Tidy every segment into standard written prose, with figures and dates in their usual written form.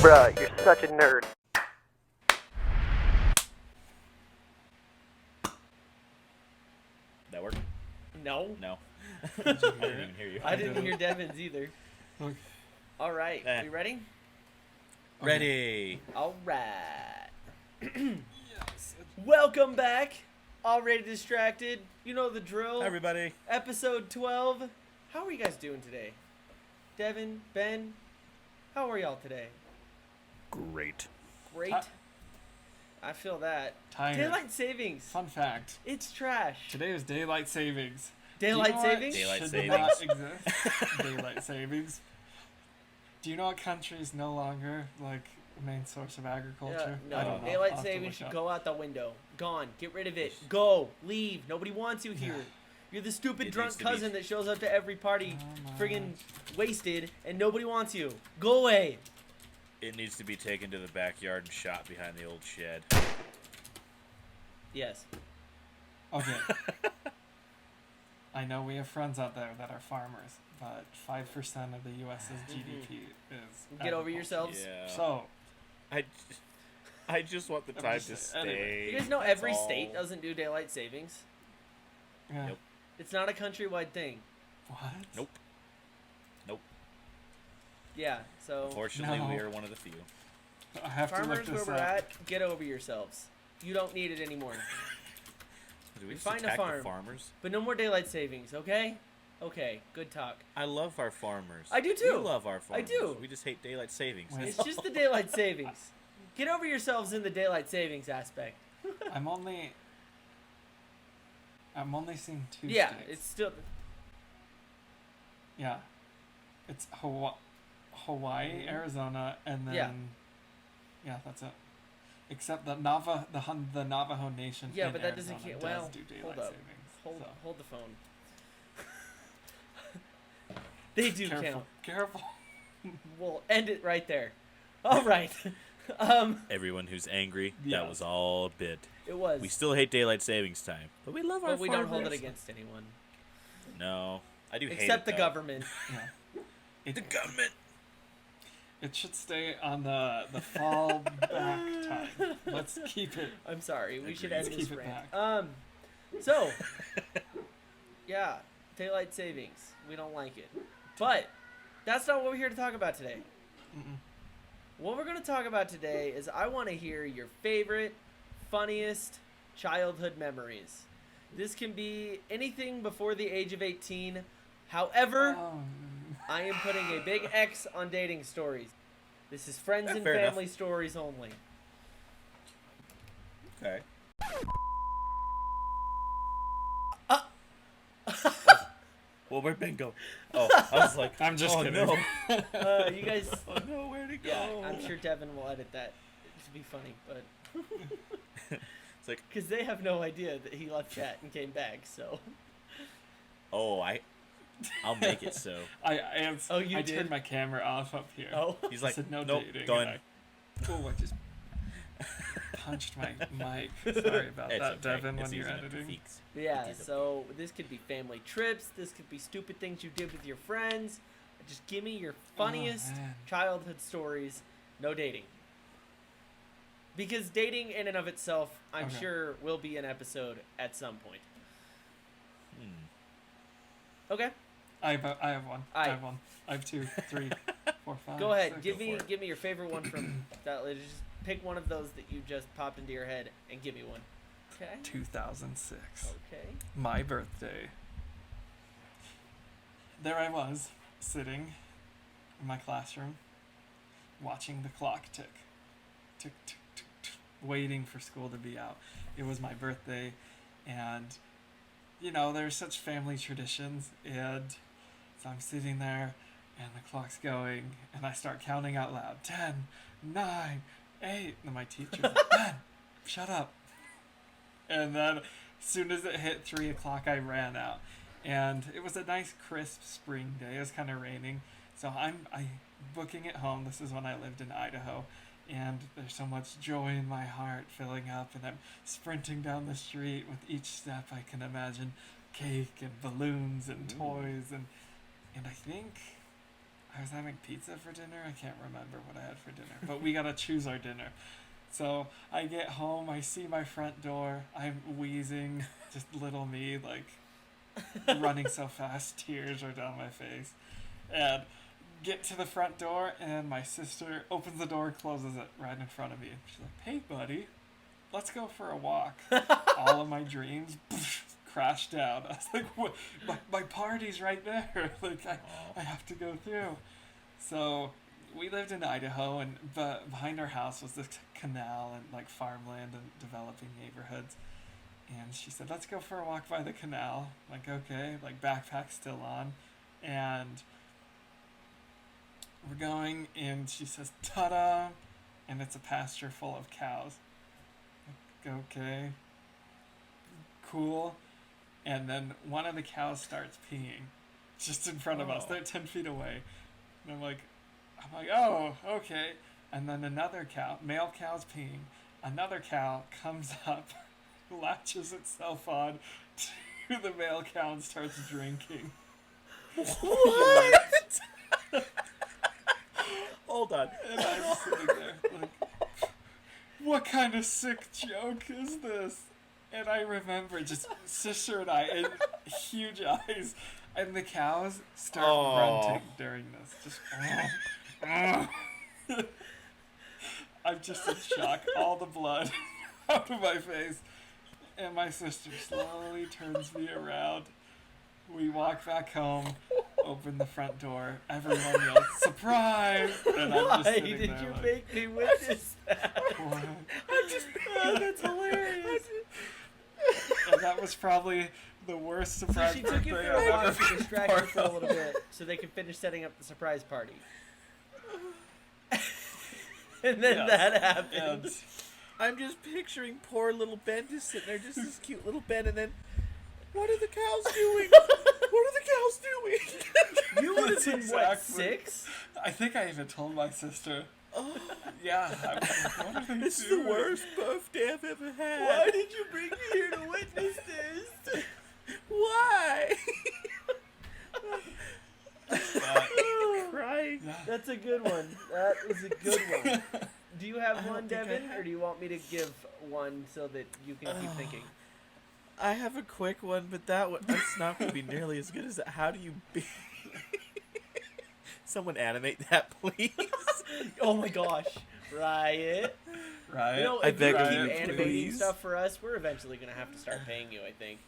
Bruh, you're such a nerd. That work? No. No. I didn't even hear you. I didn't hear Devin's either. Okay. All right. We ready? Ready. All right. Yes. Welcome back. Already distracted. You know the drill. Hi, everybody. Episode 12. How are you guys doing today? Devin, Ben, how are y'all today? Great. Great. I feel that. Tired. Daylight savings. Fun fact. It's trash. Today is daylight savings. Daylight savings? Daylight should savings. not exist? Daylight savings. Do you know what country is no longer like main source of agriculture? No, I don't know. daylight I'll have to savings look should up. go out the window. Gone. Get rid of it. Go. Leave. Nobody wants you here. You're the stupid It drunk needs to cousin be- that shows up to every party Oh my friggin' gosh. wasted and nobody wants you. Go away. It needs to be taken to the backyard and shot behind the old shed. Yes. Okay. I know we have friends out there that are farmers, but 5% of the U.S.'s GDP is Get over agriculture. yourselves. Yeah. So, I just want the I'm time just- to anyway. stay. You guys know That's every all. state doesn't do daylight savings. yeah. Nope. It's not a countrywide thing. What? Nope. Nope. Yeah, so Fortunately, No. we are one of the few. I have to farmers look where this we're up. at, get over yourselves. You don't need it anymore. Do we just Find a attack farm. the farmers? But no more daylight savings, okay? Okay, good talk. I love our farmers. I do too. We love our farmers. do. We just hate daylight savings. Wait. It's just the daylight savings. Get over yourselves in the daylight savings aspect. I'm only seeing two Yeah, states. it's still. Yeah. It's Hawaii, Arizona, and then Yeah. that's it. Except the Navajo Nation. Yeah, in but that doesn't Arizona count- does well, do daylight hold up. savings. so. Hold the phone. They do Careful. count. Careful. We'll end it right there. All right. Everyone who's angry, Yeah. that was all a bit. It was. We still hate daylight savings time, but we love our but we don't hold it farmers. against anyone. No, I do hate Except it, the though. government. Yeah. The government. It should stay on the fall back time. Let's keep it. I'm sorry. We should Agreed. end Let's this keep it rant. back. So, yeah, daylight savings. We don't like it. But that's not what we're here to talk about today. Mm-mm. What we're going to talk about today is I want to hear your favorite, funniest childhood memories. This can be anything before the age of 18. However, Oh, I am putting a big X on dating stories. This is friends Yeah, and fair family stories only. Okay. Well, where'd Ben go? Oh, I was like, I'm just oh, kidding. No. You guys, Oh no, where'd he go? yeah, I'm sure Devin will edit that to be funny, but It's like, because they have no idea that he left chat and came back. So, oh, I'll make it so. I Oh, you I did? turned my camera off up here. oh, He's I like, said no nope, dating. done. and I just punched my mic. Sorry about It's that, okay. Devin, It's when you're easy enough to editing. fix. yeah. It is So this could be family trips. This could be stupid things you did with your friends. Just give me your funniest man. childhood stories. No dating. Because dating in and of itself, I'm Okay. sure will be an episode at some point. Hmm. Okay, I have one. I Aye. have one. I have 2, 3, 4, 5. go ahead. 6. Give Go me for it. give me your favorite one from that. Just pick one of those that you just popped into your head and give me one. Okay. 2006. Okay. My birthday. There I was, sitting in my classroom, watching the clock tick. Tick, tick, tick, tick, waiting for school to be out. It was my birthday, and, you know, there's such family traditions, and so I'm sitting there, and the clock's going, and I start counting out loud. 10, 9, 8, and my teacher's like, Ben, shut up. And then, as soon as it hit 3 o'clock, I ran out. And it was a nice, crisp spring day. It was kind of raining. So I'm booking it home. This is when I lived in Idaho. And there's so much joy in my heart filling up. And I'm sprinting down the street with each step I can imagine. Cake and balloons and toys. And I think I was having pizza for dinner. I can't remember what I had for dinner, but we gotta choose our dinner. So I get home, I see my front door, I'm wheezing, just little me, like, running so fast, tears are down my face. And get to the front door, and my sister opens the door, closes it right in front of me. She's like, "Hey, buddy, let's go for a walk." All of my dreams crashed down. I was like, "What? My party's right there. Like, I have to go through." So we lived in Idaho, and behind our house was this canal and like farmland and developing neighborhoods. And she said, "Let's go for a walk by the canal." I'm like, okay, like backpack still on, and we're going, and she says, "Ta-da!" And it's a pasture full of cows. Like, okay, cool. And then one of the cows starts peeing just in front of us. They're 10 feet away. And I'm like, oh, okay. And then another cow, male cow's peeing. Another cow comes up, latches itself on to the male cow and starts drinking. What? Hold on. And I'm sitting there like, what kind of sick joke is this? And I remember just sister and I, and huge eyes, and the cows start grunting during this. Just, I'm just in shock. All the blood out of my face. And my sister slowly turns me around. We walk back home, open the front door. Everyone yells, "Surprise!" And I'm just Why sitting did there you like, make me witness that? what? That's hilarious. And that was probably the worst So surprise she took you birthday for a I've walk ever to been distract you part for a of. little bit so they can finish setting up the surprise party. And then Yes. that happened. And I'm just picturing poor little Ben just sitting there, just this cute little Ben, and then, what are the cows doing? What are the cows doing? You would have That's been, what, exactly- 6? I think I even told my sister. Yeah, I was like, what are they This is doing? the worst birthday I've ever had. Why did you bring me here to witness this? Why? But, Crying. yeah. That's a good one. That is a good one. Do you have I don't one, think I Devin, have. or do you want me to give one so that you can keep thinking? I have a quick one, but that's not going to be nearly as good as that. How do you be... Someone animate that, please. Oh my gosh, Riot. Right? You know, I if beg you of keep you, animating please. stuff for us, we're eventually gonna have to start paying you. I think.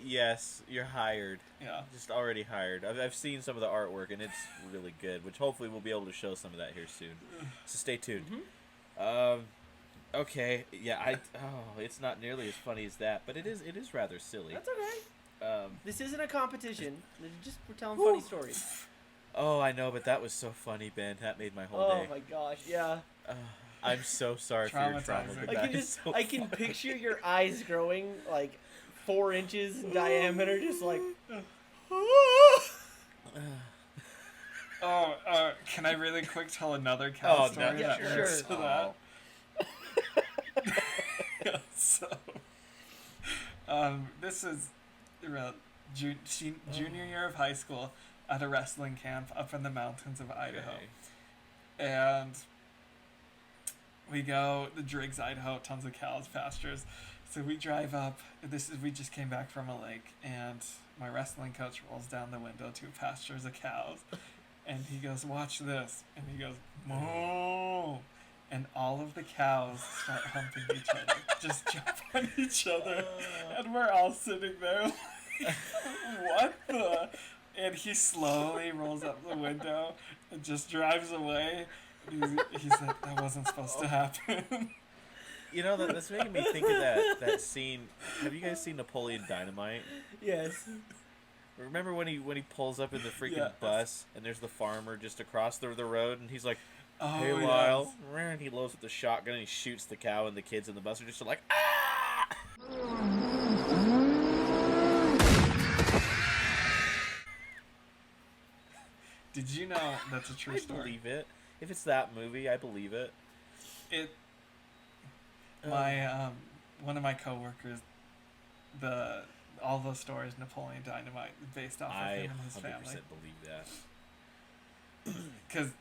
Yes, you're hired. Yeah. Just already hired. I've seen some of the artwork, and it's really good, which hopefully we'll be able to show some of that here soon. So stay tuned. Okay, yeah, it's not nearly as funny as that, but it is rather silly. That's okay. This isn't a competition. We're telling funny stories. Oh, I know, but that was so funny, Ben. That made my whole Oh day. my gosh, yeah. I'm so sorry for your trauma. Traumatizing. But I that can is just so I can funny. picture your eyes growing like 4 inches in diameter, just like. Can I really quick tell another cow Oh, story no, yeah, that sure. links to that? So, this is around junior year of high school at a wrestling camp up in the mountains of Idaho. Okay. And we go to Driggs, Idaho, tons of cows, pastures. So we drive up. We just came back from a lake, and my wrestling coach rolls down the window to pastures of cows, and he goes, "Watch this," and he goes, "Moo," and all of the cows start humping each other, just jump on each other, and we're all sitting there like, what the? And he slowly rolls up the window and just drives away. He said, "That wasn't supposed to happen." You know, that's making me think of that scene. Have you guys seen Napoleon Dynamite? Yes. Remember when he pulls up in the freaking Yes. bus, and there's the farmer just across the road, and he's like, Oh, "Hey, yes. Lyle," and he loads with the shotgun, and he shoots the cow, and the kids in the bus are just like, "Ah!" Did you know that's a true I story? believe it. If it's that movie, I believe it. My one of my coworkers, all those stories, Napoleon Dynamite, based off of I him and his 100% family. believe that. Because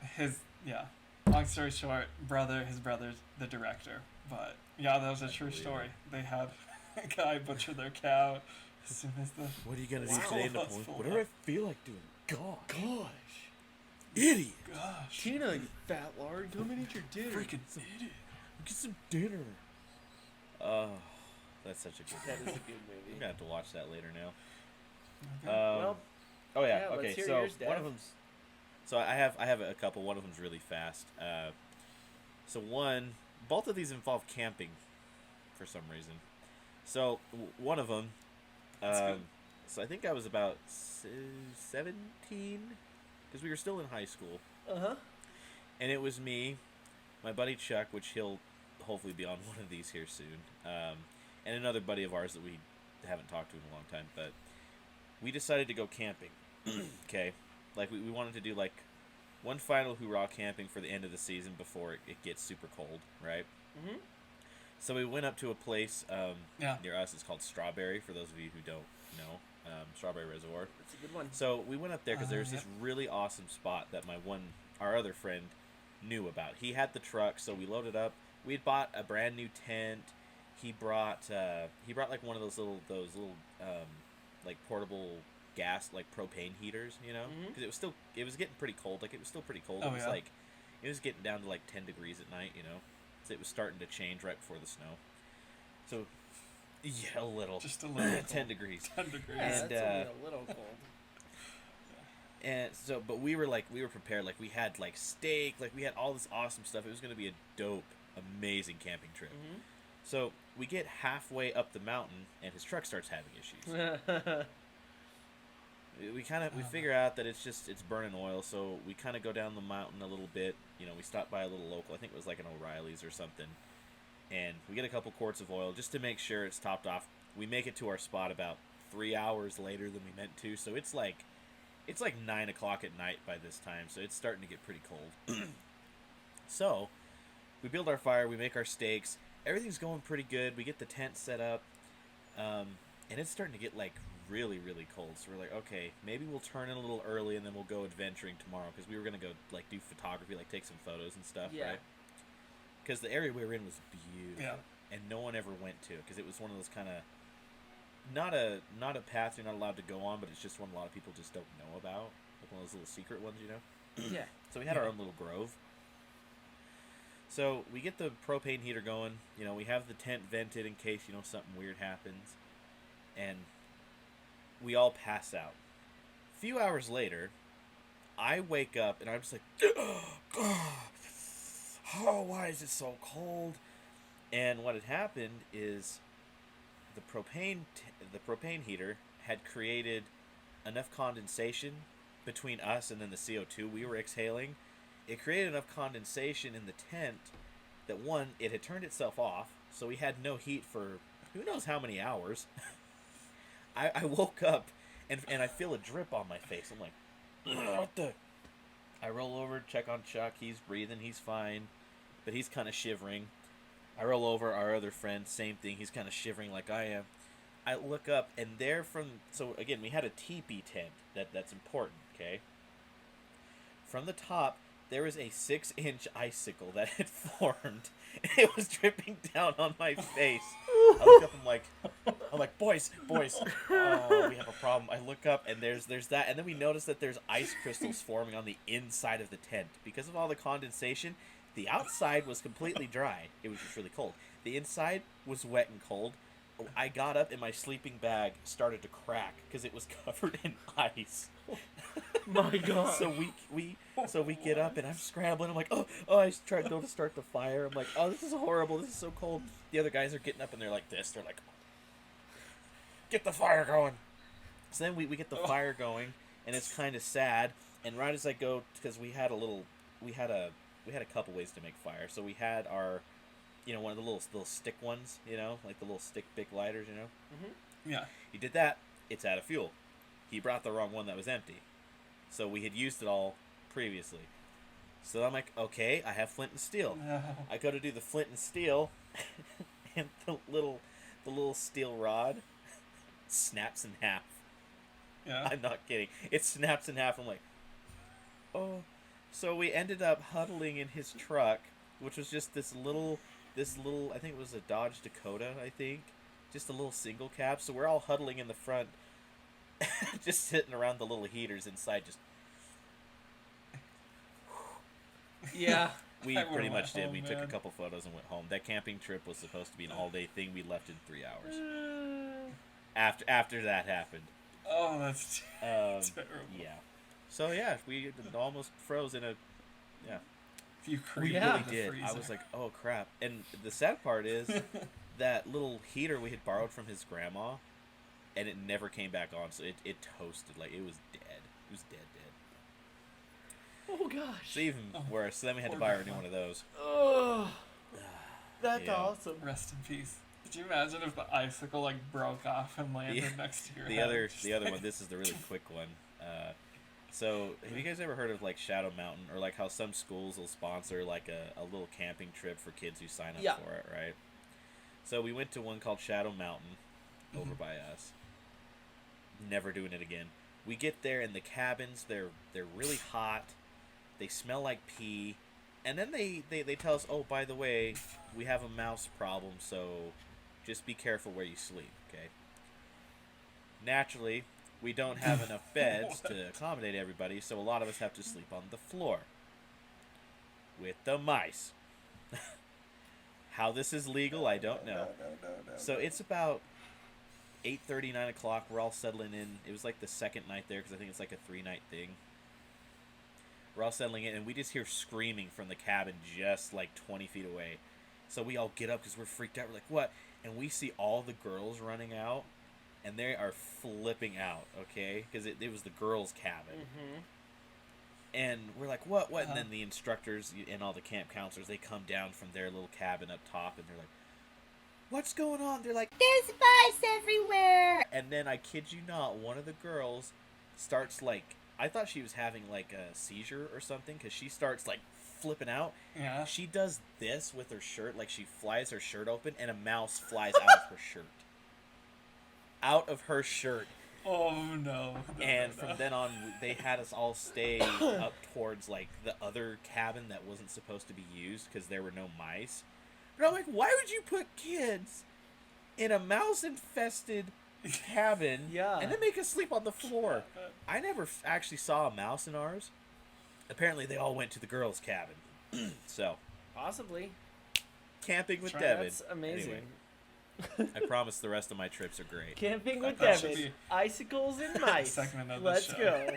long story short, his brother's the director. But yeah, that was a true story. They had a guy butcher their cow as soon as the What are you gonna do Wow. today in the That's point? full Whatever I up. feel like doing. God, Gosh. idiot! gosh, Tina, you fat lard, come and eat your dinner. freaking idiot. Get some dinner. Oh, that's such a good That movie. is a good I'm movie. gonna have to watch that later now. Okay. Well, Oh yeah. yeah, let's Okay. hear So yours, one of Dev. them's. So I have a couple. One of them's really fast. So both of these involve camping, for some reason. So one of them. That's good. So I think I was about 17, because we were still in high school, uh-huh. and it was me, my buddy Chuck, which he'll hopefully be on one of these here soon, and another buddy of ours that we haven't talked to in a long time. But we decided to go camping. Okay, like we wanted to do like one final hoorah camping for the end of the season before it gets super cold, right? Mm-hmm. So we went up to a place Yeah. near us. It's called Strawberry, for those of you who don't know. Strawberry Reservoir. That's a good one. So we went up there because there's Yep. this really awesome spot that our other friend knew about. He had the truck, so we loaded up. We had bought a brand new tent. He brought like one of those little like portable gas, like propane heaters, you know, Mhm. because it was getting pretty cold. Like it was still pretty cold. Oh, It was yeah. like it was getting down to like 10 degrees at night, you know. So it was starting to change right before the snow. So yeah, a little. Just a little 10 cold. degrees. 10 degrees. Yeah, And, that's only a little cold. And so, but we were prepared. Like we had like steak, like we had all this awesome stuff. It was going to be a dope, amazing camping trip. Mm-hmm. So we get halfway up the mountain, and his truck starts having issues. Mm-hmm. We figure out that it's burning oil. So we kind of go down the mountain a little bit. You know, we stop by a little local. I think it was like an O'Reilly's or something, and we get a couple quarts of oil just to make sure it's topped off. We make it to our spot about 3 hours later than we meant to. So it's like 9 o'clock at night by this time. So it's starting to get pretty cold. So we build our fire. We make our steaks. Everything's going pretty good. We get the tent set up, and it's starting to get like really, really cold. So we're like, okay, maybe we'll turn in a little early and then we'll go adventuring tomorrow, because we were gonna go like do photography, like take some photos and stuff, Yeah. right? Because the area we were in was beautiful, Yeah. and no one ever went to, because it was one of those kind of not a path you're not allowed to go on, but it's just one a lot of people just don't know about, like one of those little secret ones, you know. Yeah. So we had our own little grove. So we get the propane heater going. You know, we have the tent vented in case, you know, something weird happens. And we all pass out. A few hours later, I wake up and I'm just like, oh, why is it so cold? And what had happened is the propane heater had created enough condensation between us and then the CO2 we were exhaling. It created enough condensation in the tent that, one, it had turned itself off, so we had no heat for who knows how many hours. I woke up and I feel a drip on my face. I'm like, what the? I roll over, check on Chuck. He's breathing, he's fine, but he's kind of shivering. I roll over, our other friend, same thing. He's kind of shivering like I am. I look up, and there so again, we had a teepee tent. That's important, okay? From the top, there was a 6-inch icicle that had formed. It was dripping down on my face. I look up, I'm like, boys, oh, we have a problem. I look up, and there's that, and then we notice that there's ice crystals forming on the inside of the tent. Because of all the condensation, the outside was completely dry. It was just really cold. The inside was wet and cold. I got up, and my sleeping bag started to crack because it was covered in ice. My God. So we get up, and I'm scrambling. I'm like, oh, I tried to go to start the fire. I'm like, oh, this is horrible. This is so cold. The other guys are getting up, and they're like this. They're like, get the fire going. So then we get the fire going, and it's kind of sad. And right as I go, because we had a couple ways to make fire. So we had our, you know, one of the little stick ones, you know, like the little stick big lighters, you know. Mm-hmm. Yeah. He did that. It's out of fuel. He brought the wrong one that was empty. So we had used it all previously. So I'm like, okay, I have flint and steel. No. I go to do the flint and steel, and the little steel rod snaps in half. Yeah. I'm not kidding. It snaps in half. I'm like, oh. So we ended up huddling in his truck, which was just this little, I think it was a Dodge Dakota, I think. Just a little single cab. So we're all huddling in the front, just sitting around the little heaters inside. Just Yeah. we I pretty would've much went did. We home, took a man. couple photos and went home. That camping trip was supposed to be an all-day thing. We left in 3 hours. After that happened. Oh, that's Um, terrible. yeah. So yeah, we almost froze in a. Yeah, If you we creep Yeah. really in the did. I freezer. was like, oh crap! And the sad part is that little heater we had borrowed from his grandma, and it never came back on. So it toasted, like it was dead. It was dead. Oh gosh. So even Oh, worse. So then we had to poor buy her a new grandma. one of those. Oh, that's Yeah. awesome. Rest in peace. Could you imagine if the icicle like broke off and landed Yeah. next to your The head? other one. This is the really quick one. So have you guys ever heard of like Shadow Mountain, or like how some schools will sponsor like a little camping trip for kids who sign up Yeah. for it, right? So we went to one called Shadow Mountain over by us. Never doing it again. We get there and the cabins, they're really hot. They smell like pee. And then they tell us, oh, by the way, we have a mouse problem, so just be careful where you sleep, okay? Naturally, we don't have enough beds to accommodate everybody, so a lot of us have to sleep on the floor with the mice. How this is legal, I don't know. So it's about 8:30, 9 o'clock. We're all settling in. It was like the second night there because I think it's like a 3-night thing. We're all settling in, and we just hear screaming from the cabin just like 20 feet away. So we all get up because we're freaked out. We're like, what? And we see all the girls running out, and they are flipping out, okay? Because it was the girls' cabin. Mm-hmm. And we're like, what? Uh-huh. And then the instructors and all the camp counselors, they come down from their little cabin up top, and they're like, what's going on? They're like, there's mice everywhere! And then, I kid you not, one of the girls starts like, I thought she was having like a seizure or something, because she starts like flipping out. Yeah. She does this with her shirt, like she flies her shirt open, and a mouse flies out of her shirt. Out of her shirt. Oh no. And from then on, they had us all stay up towards like the other cabin that wasn't supposed to be used because there were no mice. And I'm like, why would you put kids in a mouse-infested cabin Yeah. and then make us sleep on the floor? I never actually saw a mouse in ours. Apparently, they all went to the girls' cabin. So, Possibly. camping with That's Devin. That's amazing. Anyway, I promise the rest of my trips are great. Camping with That should Devin. be Icicles and mice. segment of the Let's show. go.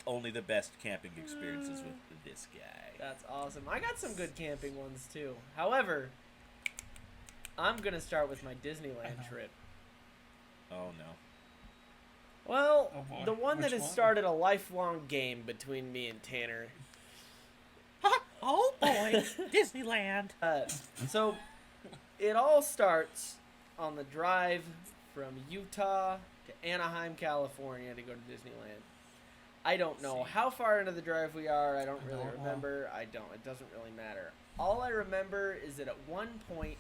Only the best camping experiences with this guy. That's awesome. I got some good camping ones too. However, I'm gonna start with my Disneyland trip. Oh no. Well, Oh, boy. the one that Which has one? started a lifelong game between me and Tanner. Oh boy, Disneyland. So, it all starts on the drive from Utah to Anaheim, California to go to Disneyland. I don't know how far into the drive we are. I don't really don't know. remember. It doesn't really matter. All I remember is that at one point,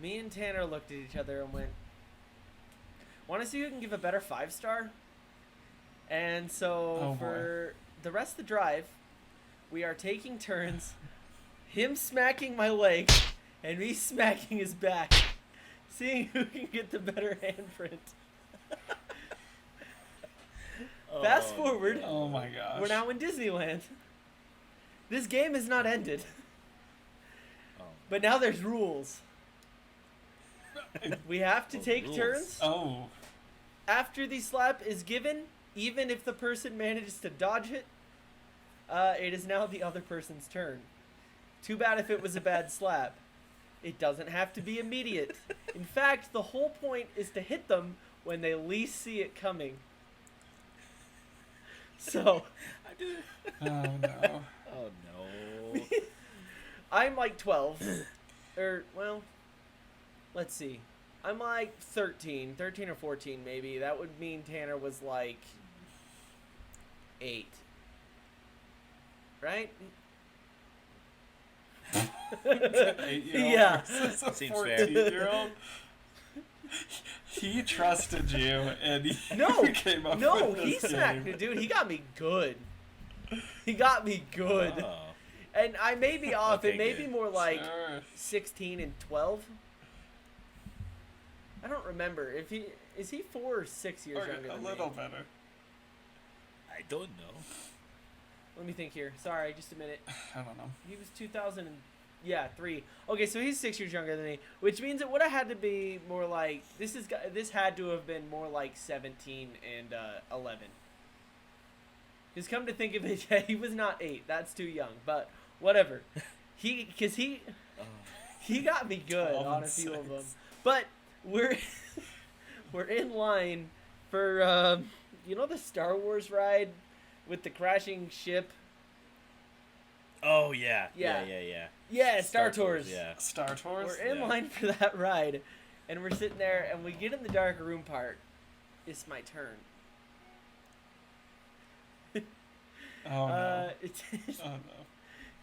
me and Tanner looked at each other and went, "Want to see who can give a better 5-star?" And so Oh, boy. for the rest of the drive, we are taking turns, him smacking my leg and me smacking his back, seeing who can get the better handprint. Fast forward, Oh my gosh. we're now in Disneyland. This game has not ended, Oh. but now there's rules. We have to Oh, take rules. turns. Oh. After the slap is given, even if the person manages to dodge it, it is now the other person's turn. Too bad if it was a bad slap. It doesn't have to be immediate. In fact, the whole point is to hit them when they least see it coming. So, I did. Oh no. Oh no. I'm like 12. Well, let's see. I'm like 13 or 14 maybe. That would mean Tanner was like 8. Right? 8-year-old Yeah. versus a Seems fair. 14-year-old. He trusted you, and you No, came up no, with he this smacked game. me, dude. He got me good. He got me good. Oh. And I may be off. Okay, it may good. be more like Sure. 16 and 12. I don't remember. If he is he 4 or 6 years Or younger a than little me? better. I don't know. Let me think here. Sorry, just a minute. I don't know. He was 2000 and, yeah, 3. Okay, so he's 6 years younger than me, which means it would have had to be more like this had to have been more like 17 and 11. Because come to think of it, yeah, he was not 8. That's too young, but whatever. He got me good 12 on and a few of 6. them. But we're we're in line for the Star Wars ride with the crashing ship. Oh yeah. Yeah. Yeah. Yeah, Star Tours. Yeah. Star Tours? We're in Yeah. line for that ride, and we're sitting there, and we get in the dark room part. It's my turn. Oh, no. It's- Oh, no.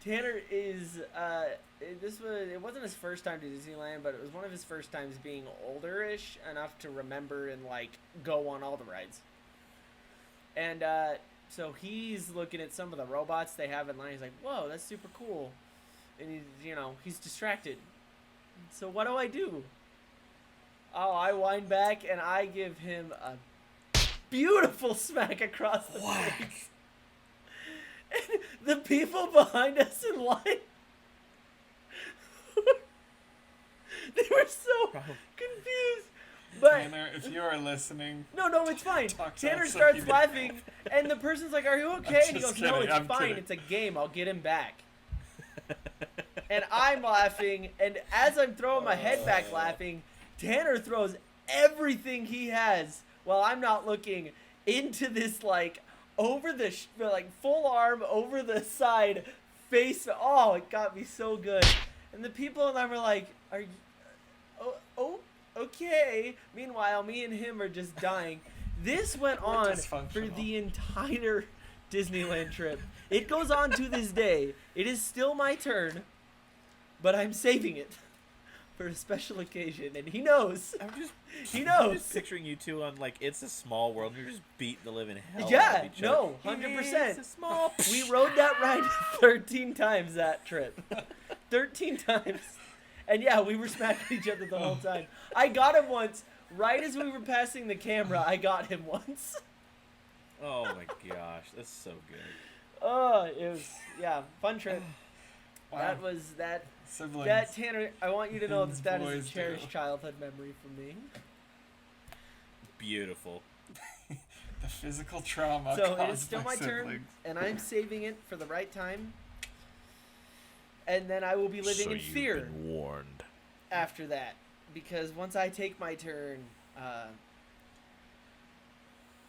Tanner is it wasn't his first time to Disneyland, but it was one of his first times being older-ish enough to remember and like go on all the rides. And so he's looking at some of the robots they have in line. He's like, "Whoa, that's super cool," and he's distracted. So what do? Oh, I wind back and I give him a beautiful smack across the face. And the people behind us in line, they were so confused. But Tanner, if you are listening, no, it's fine. Talk to Tanner us so starts you- laughing, and the person's like, "Are you okay?" And he just goes, "No, kidding, it's I'm fine. kidding." It's a game. I'll get him back." And I'm laughing, and as I'm throwing my head back laughing, Tanner throws everything he has while I'm not looking into this like over the like full arm over the side face. Oh, it got me so good. And the people in line were like, "Are you? Oh, okay." Meanwhile, me and him are just dying. This went We're on dysfunctional. for the entire Disneyland trip. It goes on to this day. It is still my turn, but I'm saving it for a special occasion, and he knows. He I'm knows. just picturing you two on like It's a Small World. And you're just beating the living hell out Yeah, of each no, other. 100%. It's a small. We rode that ride 13 times that trip. 13 times. And yeah, we were smacking each other the whole time. I got him once, right as we were passing the camera, I got him once. Oh my gosh, that's so good. Oh, it was, yeah, fun trip. Wow. That was that. Siblings. That, Tanner, I want you to know Things that is boys a do. cherished childhood memory for me. Beautiful. The physical trauma So it caused is still by my turn, siblings. and I'm saving it for the right time. And then I will be living so in you've fear been warned. after that. Because once I take my turn,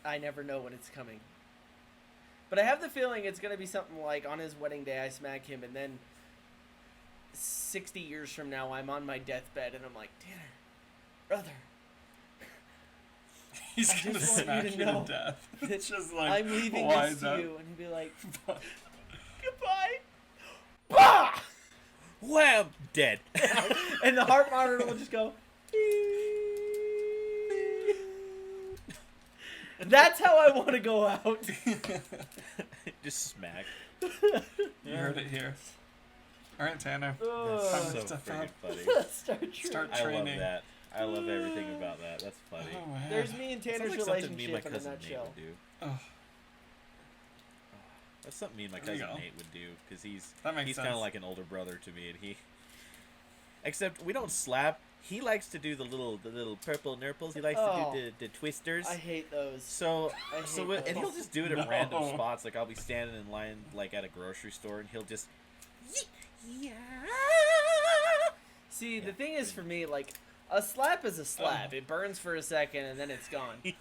I never know when it's coming. But I have the feeling it's going to be something like on his wedding day I smack him, and then 60 years from now I'm on my deathbed and I'm like, "Tanner, brother, He's I gonna just want you smack to you to know death. that It's just like, I'm leaving why this to that? you." And he'd be like, "Goodbye." Bah! Wham! Dead. And the heart monitor will just go. That's how I want to go out. Just smack. You heard it here. All right, Tanner. Ugh. Time So to step freaking up. funny. Start training. Start I love training. that. I love everything about that. That's funny. Oh, man. There's me and That sounds Tanner's like something me and my relationship in a cousin Nate nutshell. would do. Oh, That's something me and my There you cousin go. Nate would do because he's That makes kind of sense. like an older brother to me, and he. Except we don't slap. He likes to do the little purple nurples. He likes Oh. to do the twisters. I hate those. So I hate and he'll those. just do it at No. random spots. Like I'll be standing in line like at a grocery store, and he'll just. Yeah. See, the thing is for me, like, a slap is a slap. It burns for a second and then it's gone. Yeah.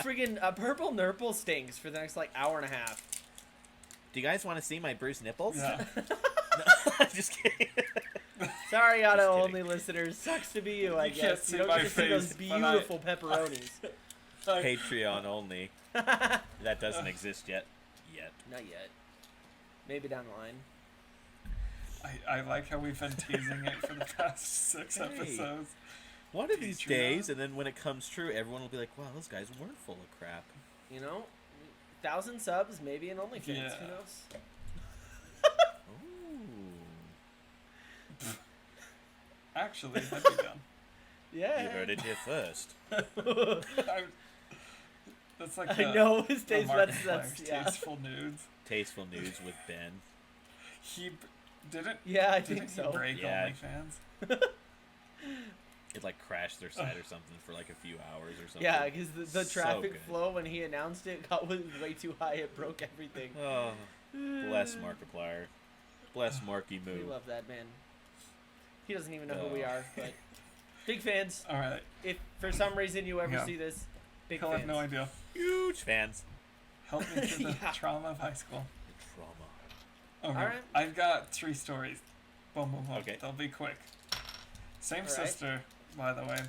Friggin' a purple nurple stings for the next, like, hour and a half. Do you guys want to see my bruised nipples? yeah. No, just kidding. Sorry, Just auto kidding. only listeners. Sucks to be you, I You can't guess. see You don't my get to see those face, but I- beautiful pepperonis. Patreon only. That doesn't exist yet. Not yet. Maybe down the line. I like how we've been teasing it for the past 6 Hey. episodes. One of these Patreon. days, and then when it comes true, everyone will be like, "Wow, those guys weren't full of crap." You know? 1,000 subs, maybe an OnlyFans. Yeah. Who knows? Ooh. Actually, that'd be done. Yeah. You heard it here first. That's like I know his the taste buds. That's Markiplier's yeah. Tasteful Nudes. Tasteful Nudes with Ben. He didn't. Yeah, I Didn't think he so. break Yeah. OnlyFans? It like crashed their site or something for like a few hours or something. Yeah, because the So traffic good. flow when he announced it was way too high. It broke everything. Oh, bless Markiplier. Bless Marky We Moo. love that man. He doesn't even know who we Oh. are, but big fans. All right. If for some reason you ever Yeah. see this, big He'll fans. have no idea. Huge fans. Help me through the Yeah. trauma of high school. Trauma. Okay. Alright. I've got 3 stories. Boom, boom, boom. Okay. They'll be quick. Same Alright. sister, by the way.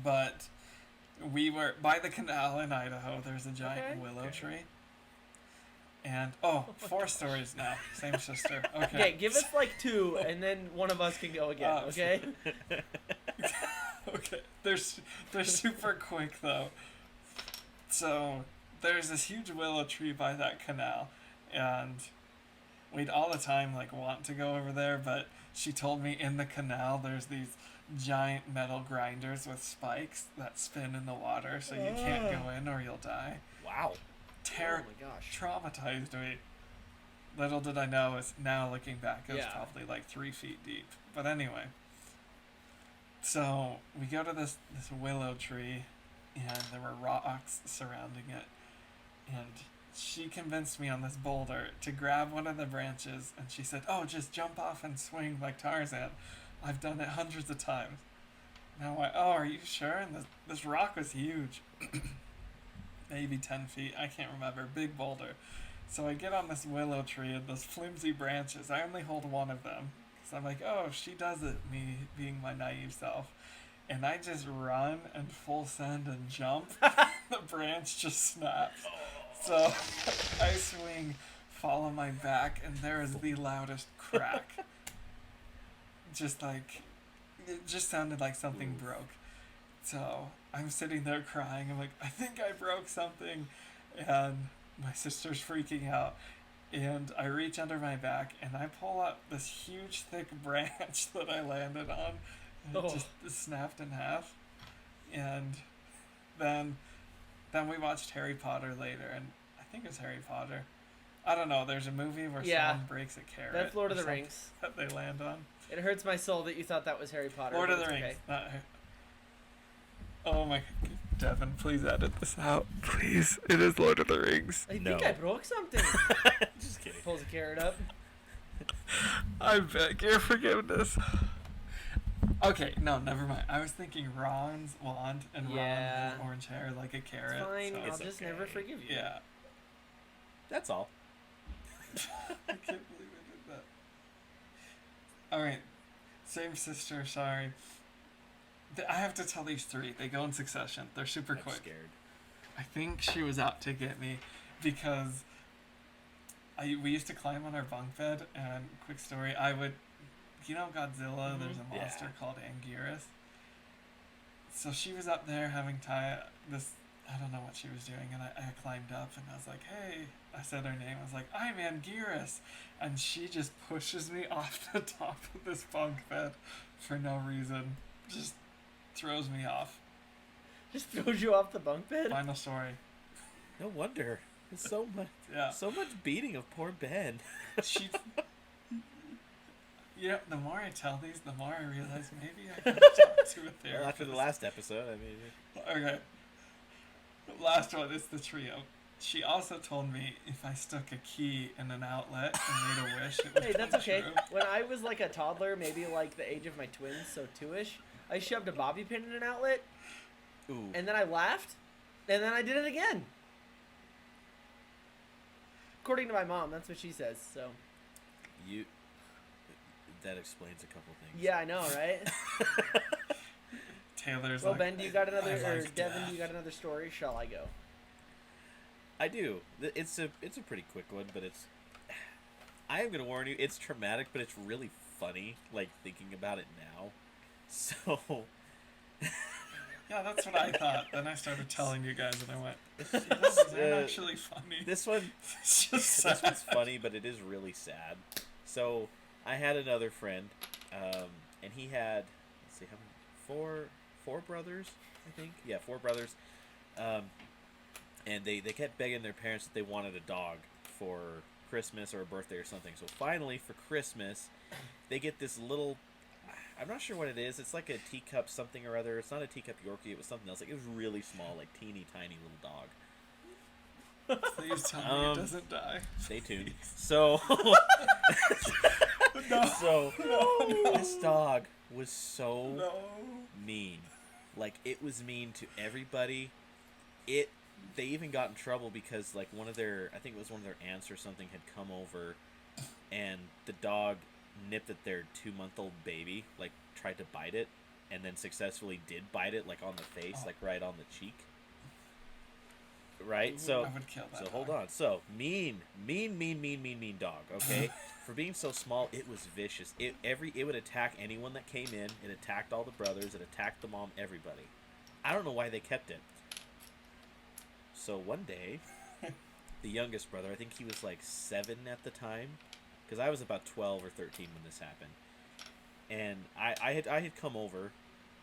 But we were by the canal in Idaho. There's a giant Okay. willow tree. And 4 stories now. Same sister. Okay. Okay, give us like 2, and then one of us can go again. Okay. Okay. They're super quick though. So there's this huge willow tree by that canal, and we'd all the time like want to go over there, but she told me in the canal there's these giant metal grinders with spikes that spin in the water, so you can't go in or you'll die. Wow. Oh my gosh. Traumatized me. Little did I know, is now looking back, it was Yeah. probably like 3 feet deep. But anyway, so we go to this willow tree, and there were rocks surrounding it, and she convinced me on this boulder to grab one of the branches, and she said, "Oh, just jump off and swing like Tarzan. I've done it hundreds of times." And I'm like, "Oh, are you sure?" And this rock was huge. Maybe 10 feet, I can't remember, big boulder. So I get on this willow tree and those flimsy branches, I only hold one of them. So I'm like, oh, she does it, me being my naive self. And I just run and full send and jump. The branch just snaps. So I swing, fall on my back, and there is the loudest crack. Just like, it just sounded like something broke. So I'm sitting there crying. I'm like, I think I broke something. And my sister's freaking out. And I reach under my back and I pull up this huge thick branch that I landed on. And it just snapped in half. And then we watched Harry Potter later. And I think it was Harry Potter. I don't know. There's a movie where Yeah. someone breaks a carrot. That's Lord of or the something Rings. that they land on. It hurts my soul that you thought that was Harry Potter. Lord but of the it's Rings. okay. Not Oh my, Devin, please edit this out. Please. It is Lord of the Rings. I No. think I broke something. Just kidding. Pulls a carrot up. I beg your forgiveness. Okay, no, never mind. I was thinking Ron's wand and Yeah. Ron has orange hair like a carrot. It's fine. so- I'll it's just okay. never forgive you. yeah. That's all. I can't believe I did that. Alright. Same sister, sorry. I have to tell these 3. They go in succession. They're super I'm quick. scared. I think she was out to get me because we used to climb on our bunk bed, and quick story, I would, Godzilla, there's a Yeah. monster called Anguirus. So she was up there having I don't know what she was doing, and I climbed up and I was like, hey, I said her name, I was like, I'm Anguirus, and she just pushes me off the top of this bunk bed for no reason, just throws me off. Just throws you off the bunk bed. Final story. No wonder. There's so much, Yeah. so much beating of poor Ben. She. The more I tell these, the more I realize maybe I could talk to a Well, therapist. after the last episode, I mean, Okay. The last one is the trio. She also told me if I stuck a key in an outlet and made a wish, it would Hey, that's come okay. true. When I was like a toddler, maybe like the age of my twins, so 2-ish, I shoved a bobby pin in an outlet, ooh, and then I laughed, and then I did it again. According to my mom, that's what she says. So that explains a couple things. yeah, I know, right? Taylor's Well, like, Ben, do you got another, I or like Devin, death. do you got another story? Shall I go? I do. It's a pretty quick one, but I am gonna warn you. It's traumatic, but it's really funny. Like thinking about it now. So Yeah, that's what I thought. Then I started telling you guys, and I went, This, "This isn't actually funny. this one, It's just this sad." one's funny, but it is really sad. So I had another friend, and he had, let's see, how many? Four brothers, I think. Yeah, four brothers. And they kept begging their parents that they wanted a dog for Christmas or a birthday or something. So finally, for Christmas, they get this little, I'm not sure what it is. It's like a teacup something or other. It's not a teacup Yorkie. It was something else. Like, it was really small, like teeny tiny little dog. Please tell me it doesn't die. Stay tuned. So, so this dog was so No. mean. Like, it was mean to everybody. They even got in trouble because, like, I think it was one of their aunts or something had come over, and the dog nipped at their 2-month-old baby, like, tried to bite it, and then successfully did bite it, like, on the face, like, right on the cheek. Right? So, I would kill that so hold dog. on. So, mean dog, okay? For being so small, it was vicious. It would attack anyone that came in. It attacked all the brothers. It attacked the mom, everybody. I don't know why they kept it. So one day, the youngest brother, I think he was like 7 at the time, because I was about 12 or 13 when this happened, and I had come over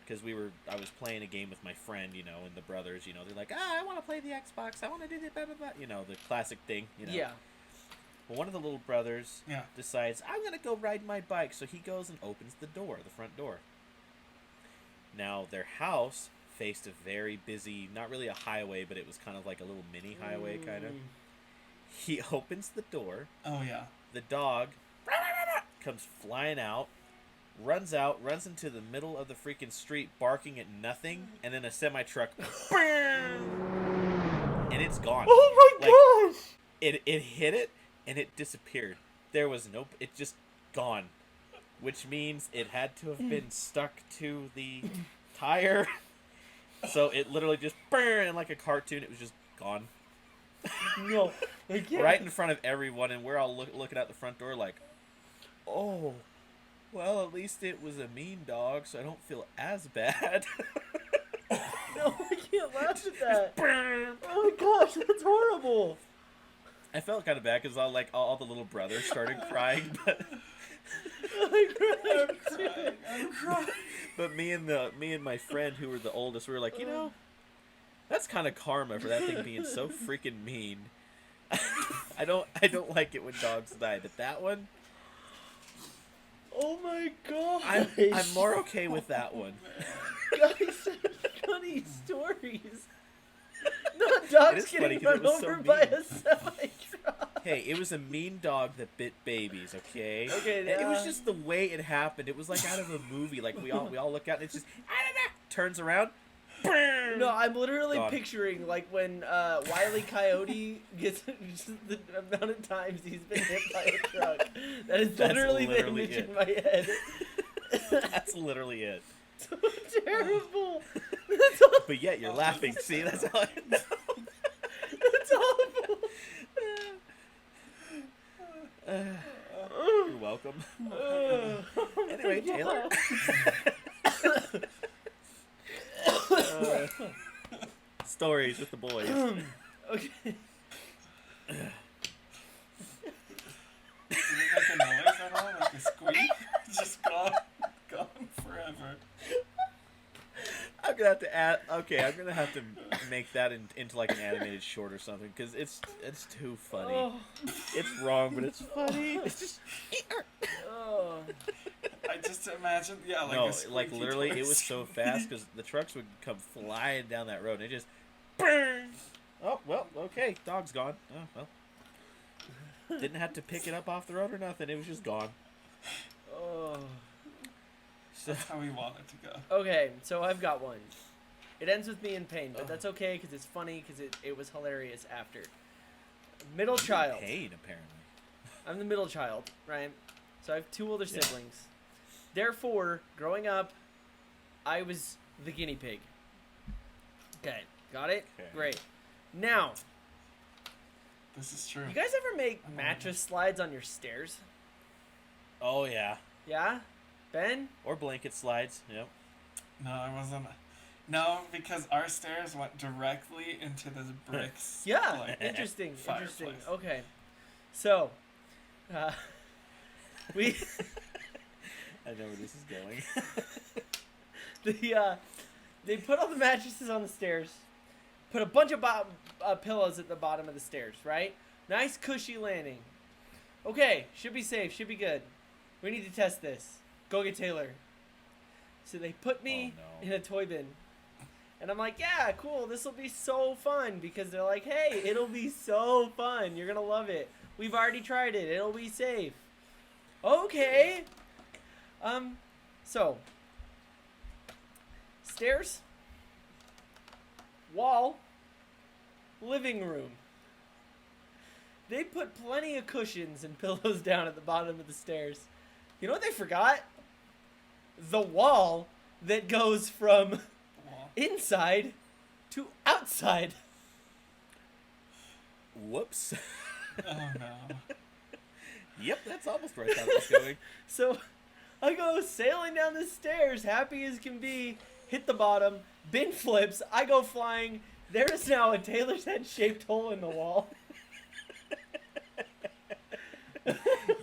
because I was playing a game with my friend, you know, and the brothers, you know, they're like, I want to play the Xbox, I want to do the blah blah blah, you know, the classic thing, you know. Yeah. Well, one of the little brothers Yeah. decides, I'm gonna go ride my bike, so he goes and opens the front door. Now their house faced a very busy, not really a highway, but it was kind of like a little mini highway, kind of. He opens the door. Oh yeah. The dog comes flying out, runs into the middle of the freaking street, barking at nothing, and then a semi-truck, and it's gone. Oh my gosh! It hit it, and it disappeared. There was it just gone, which means it had to have been stuck to the tire. So it literally just and like a cartoon, it was just gone. No, I can't. Right in front of everyone, and we're all looking out the front door like, oh, well, at least it was a mean dog, so I don't feel as bad. No, I can't laugh at that. Oh my gosh, that's horrible. I felt kind of bad because all the little brothers started crying, but I'm crying. but me and my friend who were the oldest, we were like, you know, that's kind of karma for that thing being so freaking mean. I don't like it when dogs die, but that one, Oh my god. I'm more okay with that one. Guys, such funny stories. Not It dogs is funny getting 'cause it run was so over by mean. a semi-truck. Hey, it was a mean dog that bit babies, okay? Okay, And it was just the way it happened. It was like out of a movie. Like we all look out and it's just turns around. No, I'm literally Gone. picturing like when Wile E. Coyote gets just the amount of times he's been hit by a truck. That is That's literally the literally image it. in my head. That's literally it. So terrible. That's awful. But yet you're laughing. See, that's how I know. That's awful. You're welcome. Anyway, Taylor. Stories with the boys. Okay. Did it make a noise at all? Like a squeak? Just gone forever. I'm gonna have to add. Okay, I'm gonna have to make that into like an animated short or something because it's too funny. Oh. It's wrong, but it's funny. It's just Oh. I just imagine, yeah, like no, a squeaky like literally, toy it was so squeak. fast because the trucks would come flying down that road and it just. Burn! Oh well, okay, dog's gone. Oh well. Didn't have to pick it up off the road or nothing. It was just gone. Oh. So, That's how we want it to go. Okay, so I've got one. It ends with me in pain, but that's okay because it's funny because it was hilarious after. Middle child. pain apparently. I'm the middle child, right? So I have 2 older siblings. Therefore, growing up, I was the guinea pig. Okay, got it? Okay. Great. Now, This is true. you guys ever make mattress slides on your stairs? Oh yeah, Yeah? Ben? or blanket slides. Yep. No, I wasn't. No, because our stairs went directly into this bricks. Yeah, like, interesting. fireplace. Okay, so we I know where this is going. they put all the mattresses on the stairs, put a bunch of pillows at the bottom of the stairs, right? Nice cushy landing. Okay, should be safe, should be good. We need to test this. Go get Taylor. So they put me in a toy bin. And I'm like, yeah, cool, this will be so fun. Because they're like, hey, it'll be so fun. You're going to love it. We've already tried it. It'll be safe. Okay. So, stairs, wall, living room. They put plenty of cushions and pillows down at the bottom of the stairs. You know what they forgot? The wall that goes from inside to outside. Whoops. Oh no. Yep, that's almost right how it's going. So I go sailing down the stairs, happy as can be, hit the bottom, bin flips, I go flying. There is now a Taylor's head shaped hole in the wall.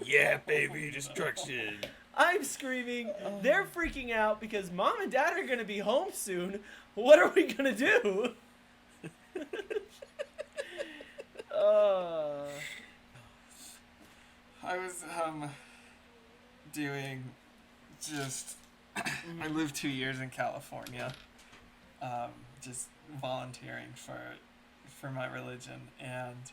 Yeah, baby, destruction. I'm screaming. They're freaking out because mom and dad are going to be home soon. What are we going to do? I was doing just I lived 2 years in California, just volunteering for my religion, and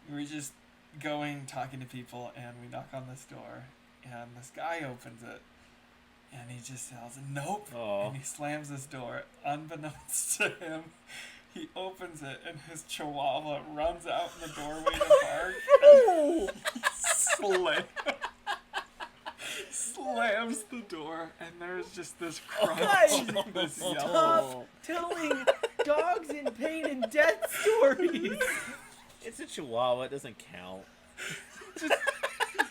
we were just talking to people, and we knock on this door, and this guy opens it, and he just yells, "Nope!" Aw. And he slams this door. Unbeknownst to him, he opens it, and his chihuahua runs out in the doorway to bark. Slams the door, and there's just this crunch, guys, this yellow. Stop telling dogs in pain and death stories. It's a chihuahua, it doesn't count. He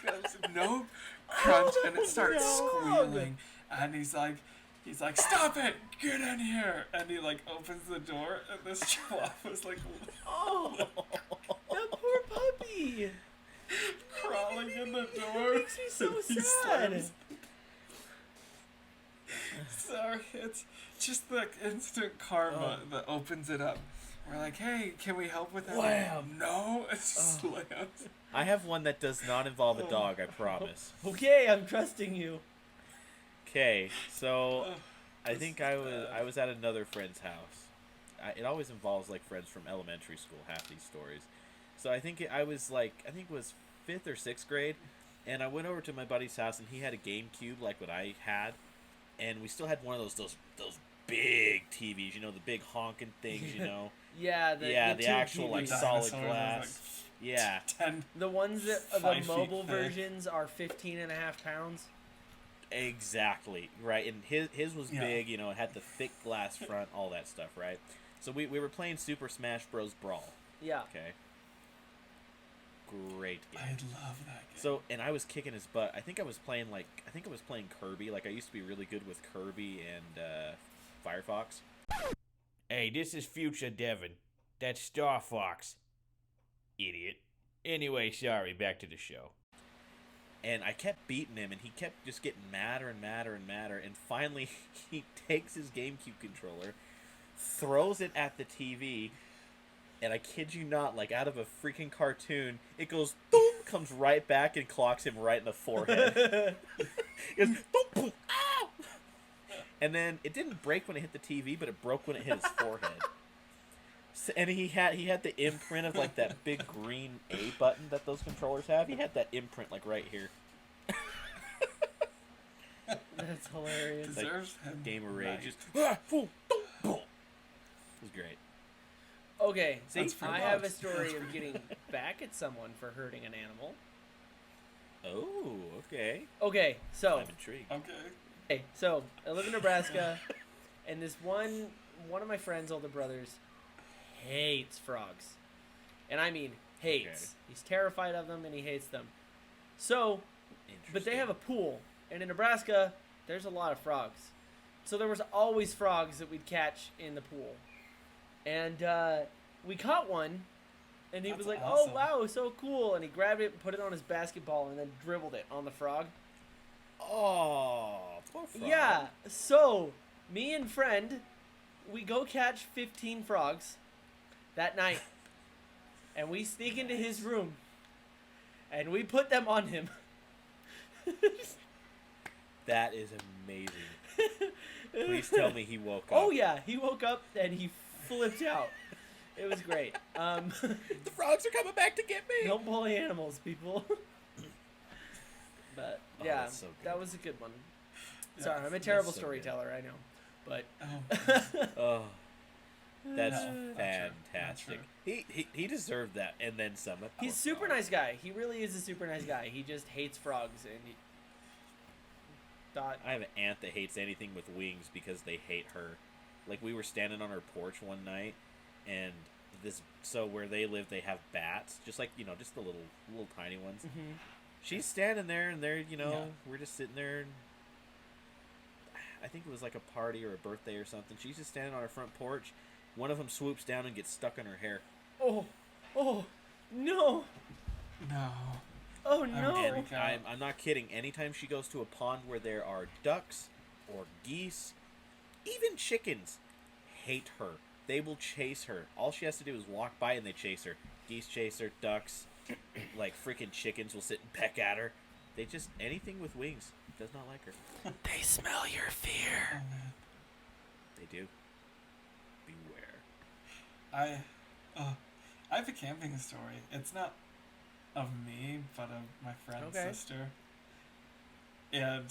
goes, "Nope," crunch, and it starts squealing, and he's like, "Stop it! Get in here!" And he like opens the door, and this chihuahua's like Oh, that poor puppy. crawling in the door. Makes me so and he sad. slams. So it's just the instant karma that opens it up. We're like, "Hey, can we help with that?" Wham. No, it slams. I have one that does not involve a dog, I promise. Okay, I'm trusting you. Okay, so I This think is I was at another friend's house. It always involves like friends from elementary school, half these stories. So I think it was 5th or 6th grade, and I went over to my buddy's house, and he had a GameCube like what I had, and we still had one of those big TVs, you know, the big honking things, you know. Yeah, the tube actual like TVs. solid Dinosaurs, glass. Yeah. 10. The ones that the 5 feet mobile thick. versions are 15.5 pounds. Exactly, right, and his was Yeah. big, you know, it had the thick glass front, all that stuff, right? So we were playing Super Smash Bros. Brawl, Yeah. okay? Great game. I love that game. So, and I was kicking his butt. I think I was playing Kirby, like I used to be really good with Kirby and Firefox. Hey, this is future Devin. That's Star Fox. Idiot. Anyway, sorry, back to the show. And I kept beating him, and he kept just getting madder and madder and madder, and finally he takes his GameCube controller, throws it at the TV, and I kid you not, like out of a freaking cartoon, it goes, boom, comes right back and clocks him right in the forehead. It goes, boom, boom, ow! And then it didn't break when it hit the TV, but it broke when it hit his forehead. So, and he had the imprint of like that big green A button that those controllers have. He had that imprint like right here. That's hilarious. Deserves him. Gamer rage. right. Just, boom, boom, boom. It was great. Okay, That's for I have a dogs. story of getting back at someone for hurting an animal. Oh, okay. Okay, so I'm intrigued. I live in Nebraska, and this one of my friend's older brothers hates frogs, and I mean hates. Okay. He's terrified of them, and he hates them. So, but they have a pool, and in Nebraska, there's a lot of frogs. so there was always frogs that we'd catch in the pool. And we caught one, and he That's was like, awesome. "Oh, wow, so cool." And he grabbed it, put it on his basketball, and then dribbled it on the frog. Oh, poor frog. Yeah, so me and friend, we go catch 15 frogs that night. And we sneak into his room. And we put them on him. That is amazing. Please tell me he woke up. Oh, yeah. He woke up and he flipped out. It was great. The frogs are coming back to get me. Don't bully animals, people. But, Oh, yeah, that's so good. that was a good one. Yeah, Sorry, I'm a that's terrible so storyteller, I know. But, Oh, Oh, that's No, not true. fantastic. He deserved that, and then some. he's a super nice guy. He really is a super nice guy. He just hates frogs, and he thought... I have an aunt that hates anything with wings because they hate her. Like, we were standing on her porch one night, and so where they live, they have bats, just like, just the little tiny ones. Mhm. She's standing there, and they're, Yeah. we're just sitting there, and I think it was like a party or a birthday or something. She's just standing on her front porch. One of them swoops down and gets stuck in her hair. Oh, no. no. Oh, no. would And freak out. I'm not kidding. Anytime she goes to a pond where there are ducks or geese, even chickens, hate her. They will chase her. All she has to do is walk by and they chase her. Geese chase her, ducks, like freaking chickens will sit and peck at her. They just, anything with wings does not like her. They smell your Oh, fear. man. They do. Beware. I have a camping story. It's not of me, but of my friend's Okay. sister. And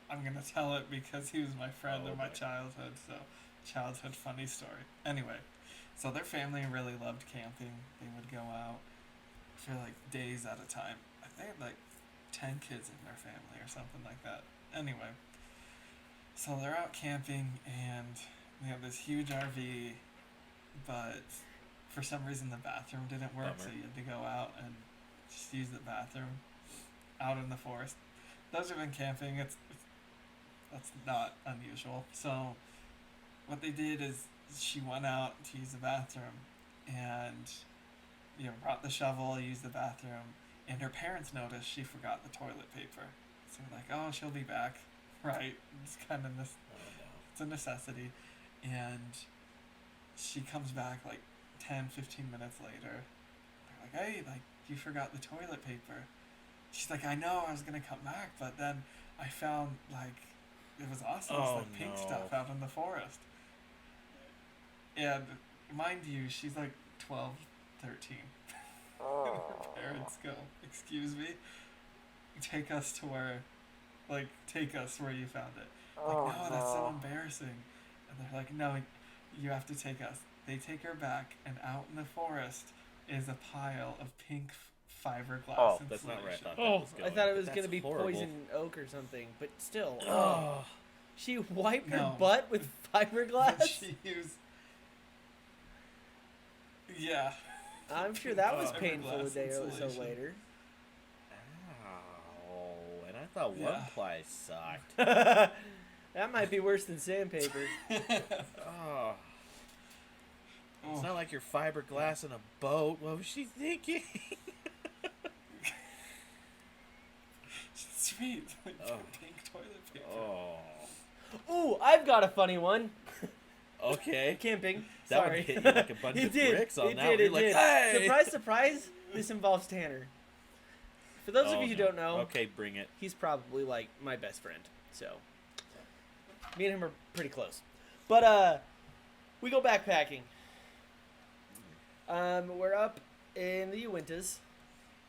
I'm gonna tell it because he was my friend Oh, in my boy. childhood, so childhood funny story. Anyway, so their family really loved camping. They would go out for like days at a time. They had like 10 kids in their family or something like that. Anyway, so they're out camping and they have this huge RV, but for some reason the bathroom didn't work, so Bummer. you had to go out and just use the bathroom out in the forest. Those who've been camping, that's not unusual. So what they did is she went out to use the bathroom and brought the shovel, used the bathroom, and her parents noticed she forgot the toilet paper. So we're like, oh, she'll be back, right? It's kind of it's a necessity. And she comes back like 10, 15 minutes later. They're like, hey, like, you forgot the toilet paper. She's like, I know, I was going to come back, but then I found, like, it was awesome. It's Oh, like pink no. stuff out in the forest. And mind you, she's like 12, 13. Oh. Parents go, excuse me? Take us where you found it. Oh, Like, no, that's so no. embarrassing. And they're like, no, you have to take us. They take her back, and out in the forest is a pile of pink fiberglass Oh, That's not where I insulation. thought that Oh, was I going. thought it was That's going to be horrible. poison oak or something, but still. Oh. She wiped her No. butt with fiberglass? But she used... Yeah. I'm sure that was Fiberglass painful a day or so insulation. later. Ow. And I thought Yeah. one ply sucked. That might be worse than sandpaper. Oh. Oh. It's not like you're fiberglass in a boat. What was she thinking? Sweet. Like, Oh. pink toilet paper. Oh. Ooh, I've got a funny one. Okay. Camping. That would Sorry. hit you like a bunch It of did. bricks on It that did. one. You're It like, did. hey! Surprise, surprise. This involves Tanner. For those of Oh, you who no. don't know, Okay, bring it. he's probably like my best friend. So me and him are pretty close. But we go backpacking. We're up in the Uintas,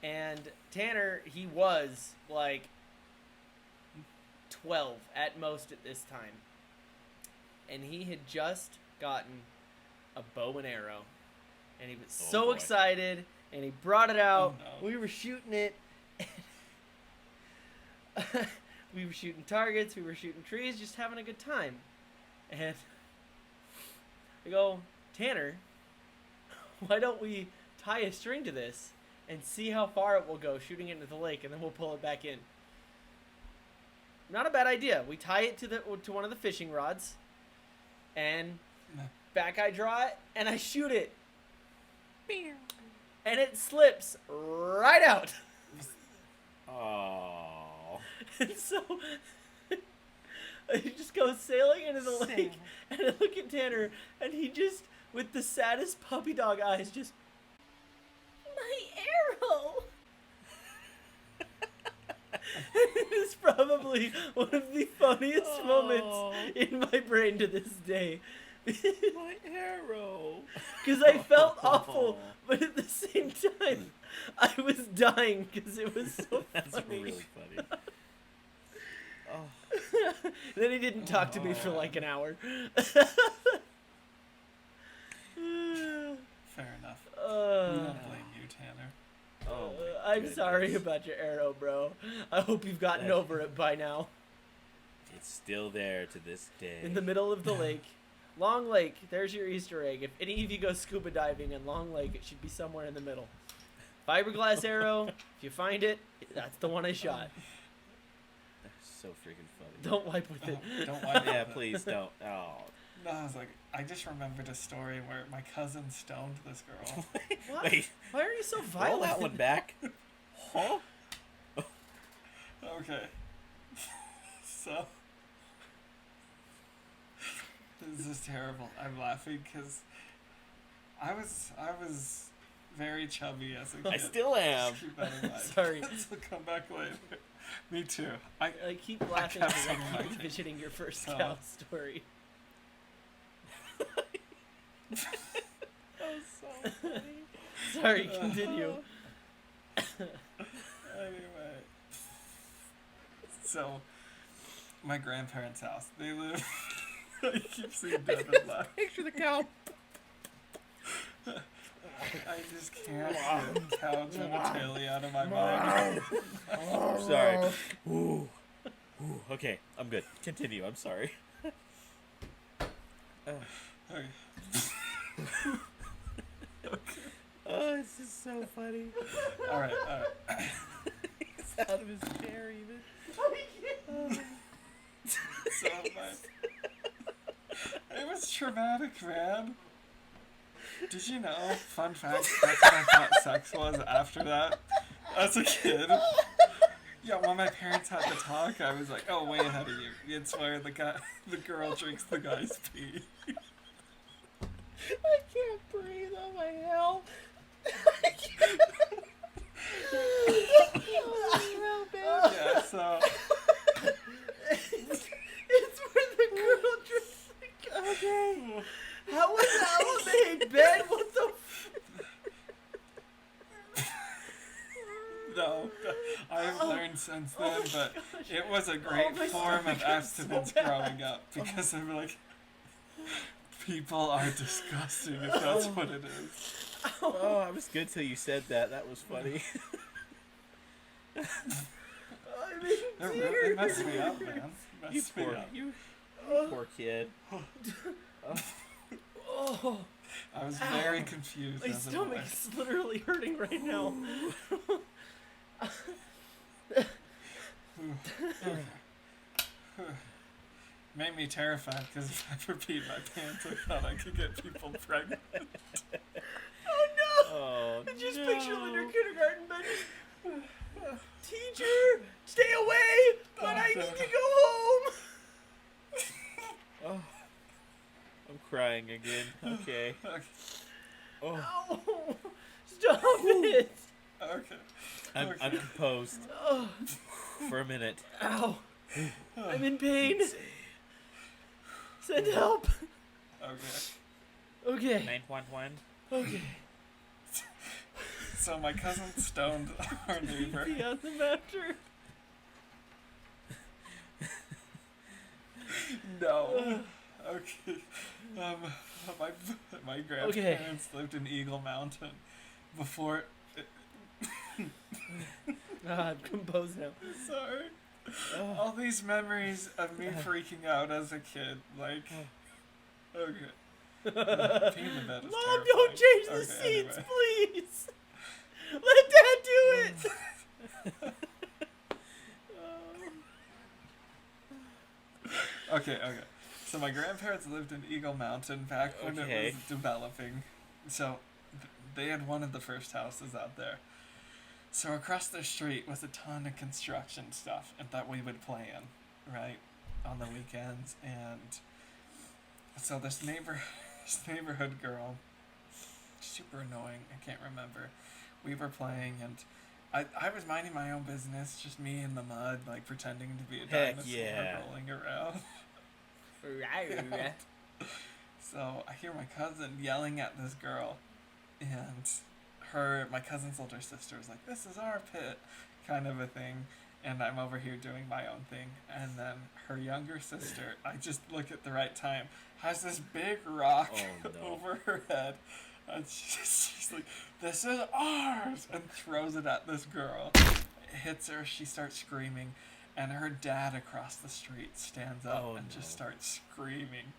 and Tanner, he was like 12 at most at this time. And he had just gotten a bow and arrow. And he was Oh, so boy. excited, and he brought it out. Oh, no. We were shooting it. We were shooting targets, we were shooting trees, just having a good time. And I go, Tanner, why don't we tie a string to this and see how far it will go shooting it into the lake, and then we'll pull it back in. not a bad idea. We tie it to one of the fishing rods, and back I draw it, and I shoot it, and it slips right out. Oh. And so I just go sailing into the lake, and I look at Tanner, and he just, with the saddest puppy dog eyes, just, my arrow. It is probably one of the funniest moments in my brain to this day. My arrow. Because I felt awful, but at the same time, I was dying because it was so That's funny. really funny. Oh. Then he didn't talk to me for like an hour. Fair enough. We don't blame you, Tanner. Oh my I'm goodness. sorry about your arrow, bro. I hope you've gotten over it by now. It's still there to this day. In the middle of the lake. Long Lake, there's your Easter egg. If any of you go scuba diving in Long Lake, it should be somewhere in the middle. Fiberglass arrow, if you find it, that's the one I shot. That's so freaking funny. Don't wipe with it. Don't wipe Yeah, please don't. Oh. No, I was like, I just remembered a story where my cousin stoned this girl. What? Wait, Why are you so roll violent? that one back. Huh? Okay. So, this is terrible. I'm laughing because I was very chubby as a kid. I still am. Just keep that in mind. Sorry. So come back later. Me too. I keep laughing kept because some of I my keep kids. envisioning your first So- cow story. That was so funny. Sorry, continue. Anyway, so my grandparents' house. They live. I keep seeing Devin laugh. Picture the cow. I just can't get the cow genitalia out of my mind. I'm sorry. Ooh. Ooh. Okay, I'm good. Continue. I'm sorry. Okay. Oh, this is so funny. All right. He's out of his chair even. So it was traumatic, man. Did you know? Fun fact. That's what I thought sex was after that. As a kid. Yeah, when my parents had the talk, I was like, "Oh, way ahead of you." It's where the girl drinks the guy's pee. I can't breathe. Oh my hell. Yeah, so It's where the girl drinks the cow. Okay. How was that made, Ben? What the no, I've learned since then, but it was a great my form stomach of hurts so abstinence bad. growing up because I'm like, people are disgusting if that's what it is. Oh, I was good till you said that. That was funny. I'm in It messed tears. me up, man. You Messed me poor, up. you poor kid. Oh, I was very confused my as a boy. stomach is literally hurting right now. Made me terrified because if I ever peed my pants, I thought I could get people pregnant. Oh no! Oh, I just no. picture Linder kindergarten, but teacher, stay away! But I need to go home. Oh, I'm crying again. Okay. Okay. Oh, Ow! Stop it! Okay. I'm composed Oh, for a minute. ow! I'm in pain. Send help. Okay. Okay. 911. Okay. So my cousin stoned our neighbor. Be on the matter. No. Okay. My grandparents lived in Eagle Mountain before. I'm composed now. Sorry. All these memories of me freaking out as a kid, like. Okay. Peeing in bed is Mom, terrifying. don't change the Okay, seats, anyway. please. Let Dad do it. Okay. So my grandparents lived in Eagle Mountain back when Okay. it was developing. So they had one of the first houses out there. So across the street was a ton of construction stuff and that we would play in, right, on the weekends. And so this neighborhood girl, super annoying, I can't remember. We were playing and I was minding my own business, just me in the mud, like pretending to be a Heck dinosaur yeah. rolling around. So I hear my cousin yelling at this girl, and my cousin's older sister is like, "This is our pit," kind of a thing, and I'm over here doing my own thing, and then her younger sister, I just look at the right time, has this big rock Oh, no. over her head, and she's like, "This is ours," and throws it at this girl. It hits her, she starts screaming, and her dad across the street stands up Oh, and no. just starts screaming,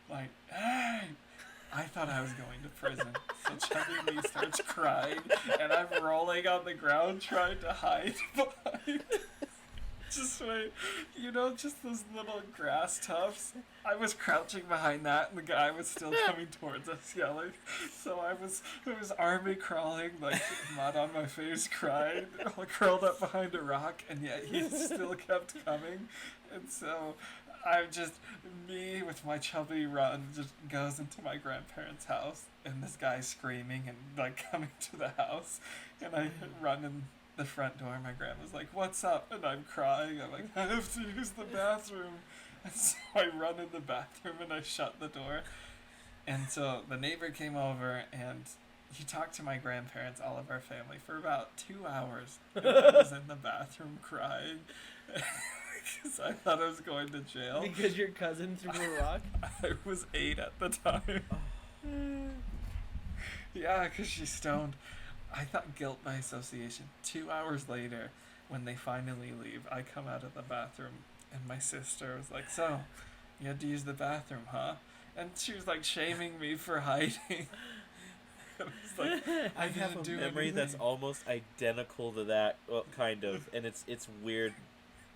like, "Hey!" I thought I was going to prison. So Chubby Lee starts crying, and I'm rolling on the ground trying to hide behind. Just wait, just those little grass tufts. I was crouching behind that, and the guy was still coming towards us, yelling. So it was army crawling, like mud on my face, crying, curled up behind a rock, and yet he still kept coming. And so I'm just, me with my chubby run just goes into my grandparents' house, and this guy's screaming and like coming to the house, and I run in the front door. My grandma's like, "What's up?" And I'm crying. I'm like, "I have to use the bathroom." And so I run in the bathroom and I shut the door. And so the neighbor came over and he talked to my grandparents, all of our family, for about 2 hours. And I was in the bathroom crying because I thought I was going to jail. Because your cousin threw a rock? I was 8 at the time. Yeah, because she's stoned. I thought guilt by association. 2 hours later, when they finally leave, I come out of the bathroom, and my sister was like, "So, you had to use the bathroom, huh?" And she was like shaming me for hiding. I was like, I didn't have a do memory that's anything. almost identical to that, well, kind of, and it's weird.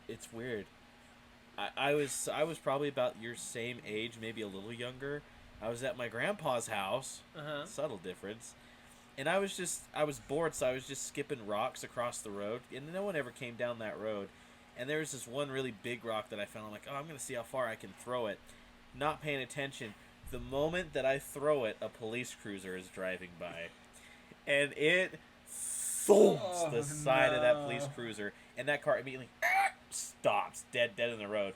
It's weird. I was probably about your same age, maybe a little younger. I was at my grandpa's house. Uh-huh. Subtle difference. And I was bored, so I was just skipping rocks across the road, and no one ever came down that road. And there was this one really big rock that I found. I'm like, "Oh, I'm gonna see how far I can throw it." Not paying attention. The moment that I throw it, a police cruiser is driving by, and it thumps the side of that police no. cruiser, and that car immediately stops dead in the road.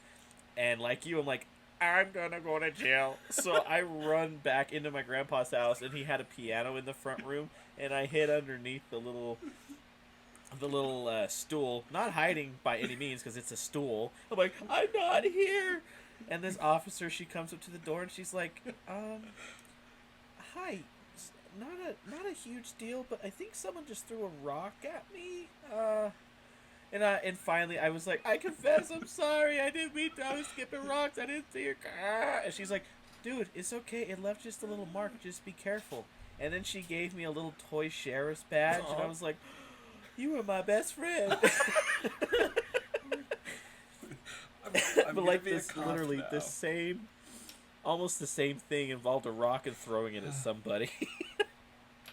And like you, I'm like, "I'm gonna go to jail." So I run back into my grandpa's house, and he had a piano in the front room, and I hid underneath the little stool, not hiding by any means because it's a stool. I'm like, "I'm not here." And this officer, she comes up to the door and she's like, "Hi, not a huge deal, but I think someone just threw a rock at me." And finally I was like, "I confess, I'm sorry. I didn't mean to. I was skipping rocks. I didn't see your car." And she's like, "Dude, it's okay. It left just a little mark. Just be careful." And then she gave me a little toy sheriff's badge, and I was like, "You were my best friend." I'm But like gonna be a this, cop literally now. almost the same thing involved a rock and throwing it at somebody,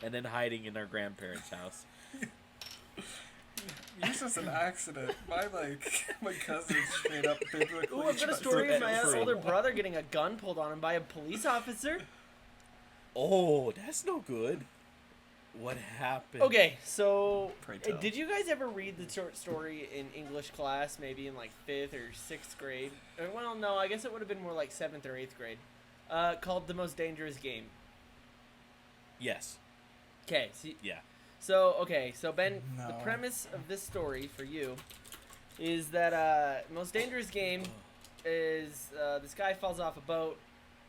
and then hiding in our grandparents' house. This is an accident. My cousin straight up biblically. Ooh, I've got a tried story to of my True. older brother getting a gun pulled on him by a police officer. Oh, that's no good. What happened? Okay, so Pray tell. did you guys ever read the short story in English class, maybe in like 5th or 6th grade? Well, no, I guess it would have been more like 7th or 8th grade. Called The Most Dangerous Game. Yes. Okay, Yeah. so Ben, the No. premise of this story for you is that Most Dangerous Game is this guy falls off a boat,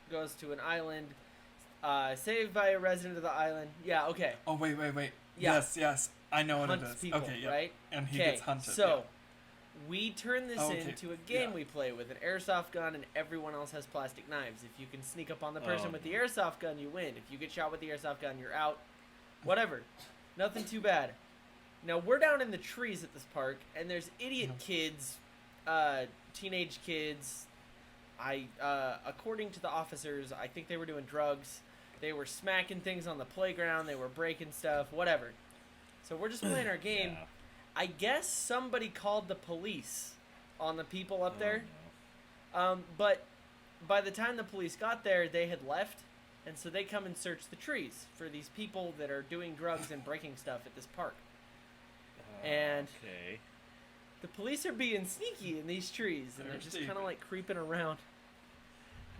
goes to an island, saved by a resident of the island. Yeah, okay. Oh wait. Yeah. Yes. I know what it Hunts is. people, Okay, yeah. right? And he Okay, gets hunted. so we turn this Oh, okay. into a game Yeah. we play with an airsoft gun, and everyone else has plastic knives. If you can sneak up on the person Oh, with the airsoft gun, you win. If you get shot with the airsoft gun, you're out. Whatever. Nothing too bad. Now, we're down in the trees at this park, and there's idiot kids, teenage kids. according to the officers, I think they were doing drugs. They were smacking things on the playground. They were breaking stuff, whatever. So we're just playing our game. Yeah. I guess somebody called the police on the people up there. No. But by the time the police got there, they had left. And so they come and search the trees for these people that are doing drugs and breaking stuff at this park. And Okay. the police are being sneaky in these trees, and they're just They're kind of like creeping around.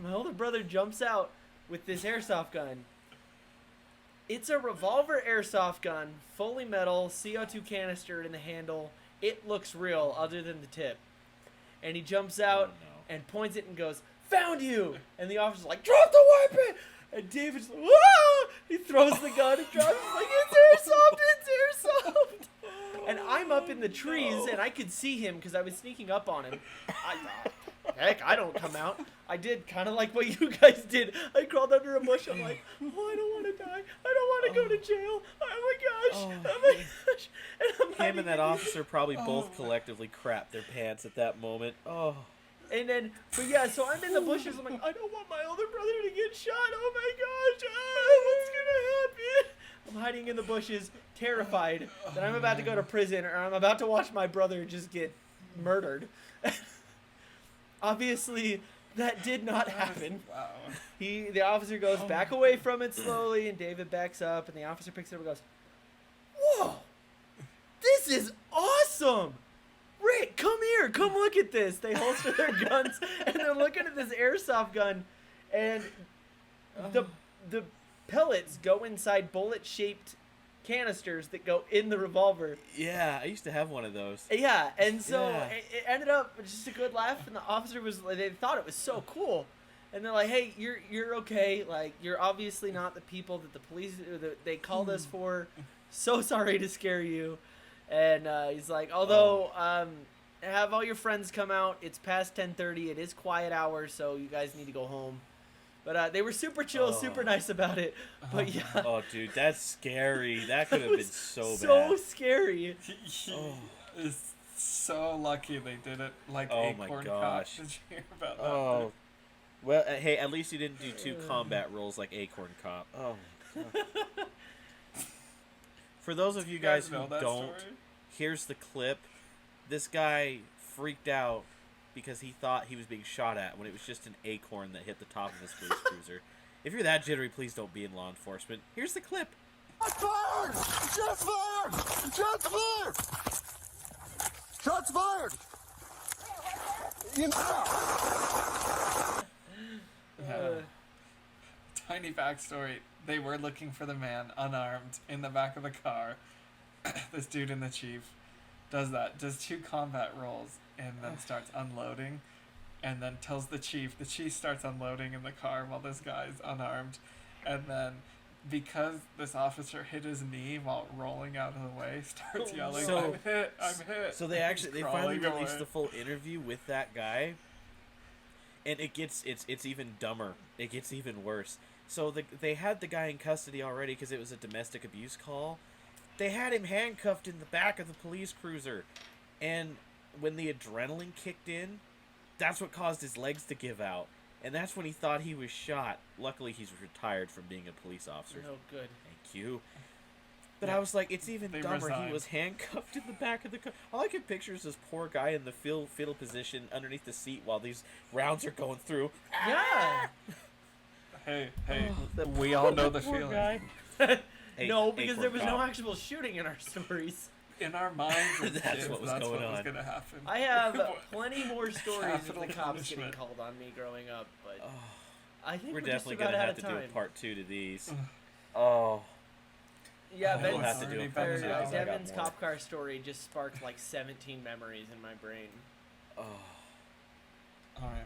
My older brother jumps out with this airsoft gun. It's a revolver airsoft gun, fully metal, CO2 canister in the handle. It looks real, other than the tip. And he jumps out no. and points it and goes, "Found you!" And the officer's like, "Drop the weapon!" And David's like, "Ah!" He throws the gun and drops it, like, "It's airsoft! It's airsoft!" And I'm up in the trees, and I could see him because I was sneaking up on him. Heck, I don't come out. I did kind of like what you guys did. I crawled under a bush. I'm like, "Oh, I don't want to die. I don't want to go to jail. Oh my gosh. Oh my gosh." And I'm Him hiding and that in- officer probably both collectively crapped their pants at that moment. Oh. And then, but yeah, so I'm in the bushes. I'm like, "I don't want my older brother to get shot. Oh my gosh. What's going to happen?" I'm hiding in the bushes, terrified that I'm about to go to prison or I'm about to watch my brother just get murdered. Obviously, that did not happen. Wow. The officer goes back away from it slowly, and David backs up, and the officer picks it up and goes, "Whoa, this is awesome! Rick, come here, come look at this." They holster their guns, and they're looking at this airsoft gun, and the pellets go inside bullet-shaped canisters that go in the revolver. Yeah, I used to have one of those. Yeah, and so Yeah. it ended up just a good laugh, and the officer was like, they thought it was so cool, and they're like, "Hey, you're okay. Like, you're obviously not the people that the police that they called us for. So sorry to scare you." And he's like, "Although have all your friends come out. It's past 10:30. It is quiet hour, so you guys need to go home." But they were super chill, super nice about it. But yeah, Oh, dude, that's scary. That could have it been was so so bad. scary. He Oh. is so lucky they did it like Oh my Acorn gosh. Cop. Did you hear about that? Oh. Well, hey, at least you didn't do 2 combat roles like Acorn Cop. Oh. my God. For those of you guys who know that don't, story? here's the clip. This guy freaked out because he thought he was being shot at when it was just an acorn that hit the top of his police cruiser. If you're that jittery, please don't be in law enforcement. Here's the clip. Shots fired! Shots fired! Shots fired! Shots fired! Tiny backstory. They were looking for the man unarmed in the back of the car. This dude in the Chief does 2 combat rolls, and then starts unloading, and then tells the Chief starts unloading in the car while this guy's unarmed, and then because this officer hit his knee while rolling out of the way, starts yelling, So- "I'm hit, I'm hit." So they finally Crawling released away. the full interview with that guy, and it's even dumber. It gets even worse. So they had the guy in custody already because it was a domestic abuse call. They had him handcuffed in the back of the police cruiser, and when the adrenaline kicked in, that's what caused his legs to give out, and that's when he thought he was shot. Luckily, he's retired from being a police officer. Oh, good. Thank you. But Yeah. I was like, it's even They dumber. resigned. He was handcuffed in the back of the car. All I can picture is this poor guy in the fetal position underneath the seat while these rounds are going through. Yeah. Hey, the we all know the poor feeling. guy. Hey, No, because there Acorn was no Cop. actual shooting in our stories. In our minds, as That's kids, what was that's going what was on. going to happen. I have plenty more stories of Capital the cops getting punishment. called on me growing up, but Oh, I think we're we're definitely just about gonna out have of to do time. a part 2 to these. Oh, Yeah, We'll Ben's, have to do a already part been 2 an hour. because I got Devin's more. cop car story just sparked like 17 memories in my brain. Oh. All right.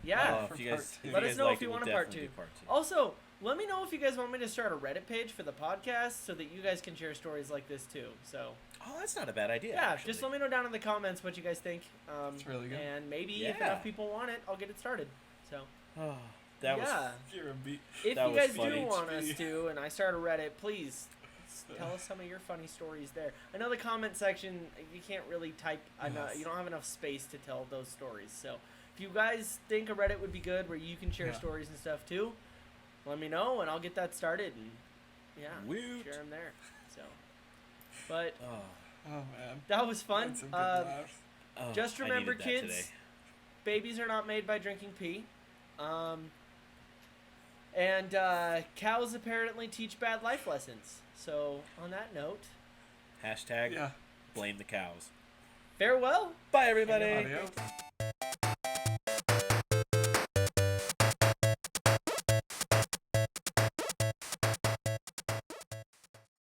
Yeah. If you For guys, part two. if Let you us guys know liked if you it, want a we'll part definitely 2. do part 2. Also, let me know if you guys want me to start a Reddit page for the podcast so that you guys can share stories like this too. So, Oh, that's not a bad idea. yeah, actually. just let me know down in the comments what you guys think. It's really good. And maybe if Yeah. enough people want it, I'll get it started. So, Oh, that was. yeah. You're a beat. If That you was guys funny. do want us to, and I start a Reddit, please tell us some of your funny stories there. I know the comment section, you can't really type. I know Yes. you don't have enough space to tell those stories. So if you guys think a Reddit would be good where you can share Yeah. stories and stuff too, let me know and I'll get that started and Woot. share them there. So, but Oh, Oh man. that was fun. That's some good laughs. oh, Just I remember, needed that kids, today. babies are not made by drinking pee. And cows apparently teach bad life lessons. So, on that note, Hashtag Yeah. blame the cows. farewell. Bye, everybody. Adios.